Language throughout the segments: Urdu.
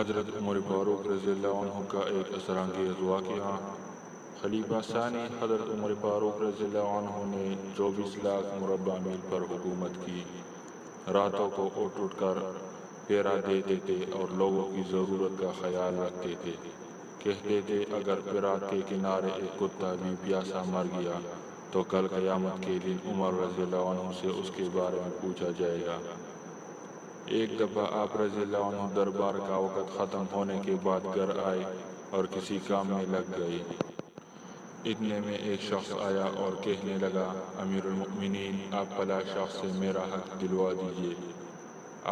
حضرت عمر فاروق رضی اللہ عنہ کا ایک اثرانگیز واقعہ۔ خلیفہ ثانی حضرت عمر فاروق رضی اللہ عنہ نے 24 لاکھ مربع میل پر حکومت کی۔ راتوں کو اٹھ اٹھ کر پہرا دیتے تھے اور لوگوں کی ضرورت کا خیال رکھتے تھے۔ کہتے تھے اگر فرات کے کنارے ایک کتا بھی پیاسا مر گیا تو کل قیامت کے دن عمر رضی اللہ عنہ سے اس کے بارے میں پوچھا جائے گا۔ ایک دفعہ آپ رضی اللہ عنہ دربار کا وقت ختم ہونے کے بعد گھر آئے اور کسی کام میں لگ گئے۔ اتنے میں ایک شخص آیا اور کہنے لگا، امیر المؤمنین، آپ فلاں شخص سے میرا حق دلوا دیجیے۔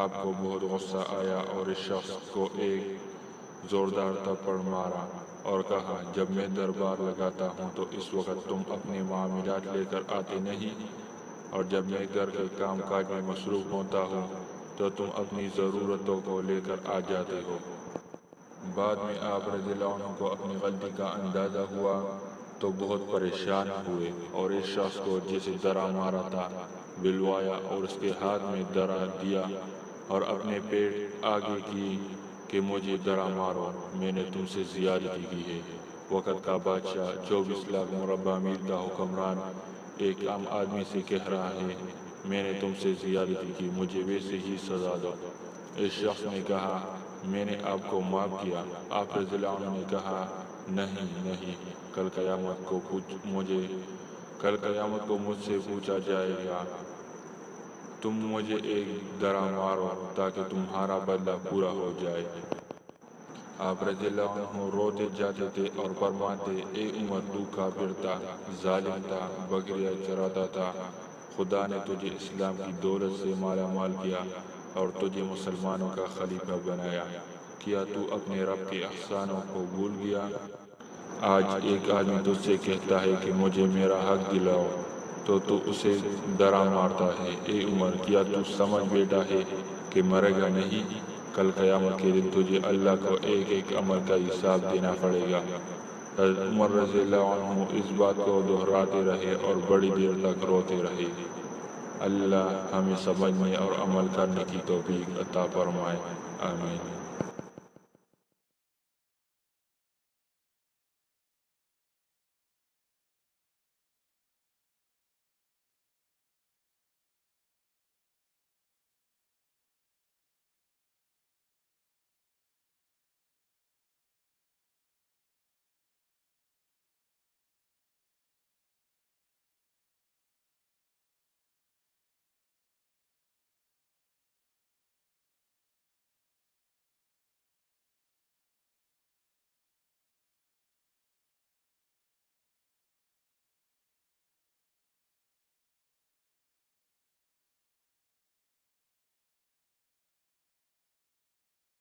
آپ کو بہت غصہ آیا اور اس شخص کو ایک زوردار تھپڑ مارا اور کہا، جب میں دربار لگاتا ہوں تو اس وقت تم اپنے معاملات لے کر آتے نہیں، اور جب میں گھر کے کام کاج میں مصروف ہوتا ہوں تو تم اپنی ضرورتوں کو لے کر آ جاتے ہو۔ بعد میں آپ رضی اللہ عنہ کو اپنی غلطی کا اندازہ ہوا تو بہت پریشان ہوئے اور اس شخص کو جسے درا مارا تھا بلوایا اور اس کے ہاتھ میں درا دیا اور اپنے پیٹ آگے کی کہ مجھے درا مارو، میں نے تم سے زیادتی کی ہے۔ وقت کا بادشاہ 24 لاکھ مربع میل کا حکمران ایک عام آدمی سے کہہ رہا ہے، میں نے تم سے زیادتی کی، مجھے ویسے ہی سزا دو۔ اس شخص نے کہا، میں نے آپ کو معاف کیا۔ آپ رضی اللہ عنہ نے کہا، نہیں، کل قیامت کو مجھ سے پوچھا جائے گا۔ تم مجھے ایک درا مارو تاکہ تمہارا بدلہ پورا ہو جائے۔ آپ رضی اللہ عنہ روتے جاتے تھے اور فرماتے، اے عمر، تو کافر تھا، ظالم تھا، بکریاں چراتا تھا، خدا نے تجھے اسلام کی دولت سے مالا مال کیا اور تجھے مسلمانوں کا خلیفہ بنایا، کیا تو اپنے رب کے احسانوں کو بھول گیا؟ آج ایک آدمی تجھ سے کہتا ہے کہ مجھے میرا حق دلاؤ تو اسے درا مارتا ہے۔ اے عمر، کیا تو سمجھ بیٹھا ہے کہ مرے گا نہیں؟ کل قیامت کے دن تجھے اللہ کو ایک ایک عمل کا حساب دینا پڑے گا۔ حضرت عمر رضی اللہ عنہ اس بات کو دہراتے رہے اور بڑی دیر تک روتے رہے۔ اللہ ہمیں سمجھنے اور عمل کرنے کی توفیق عطا فرمائے، آمین۔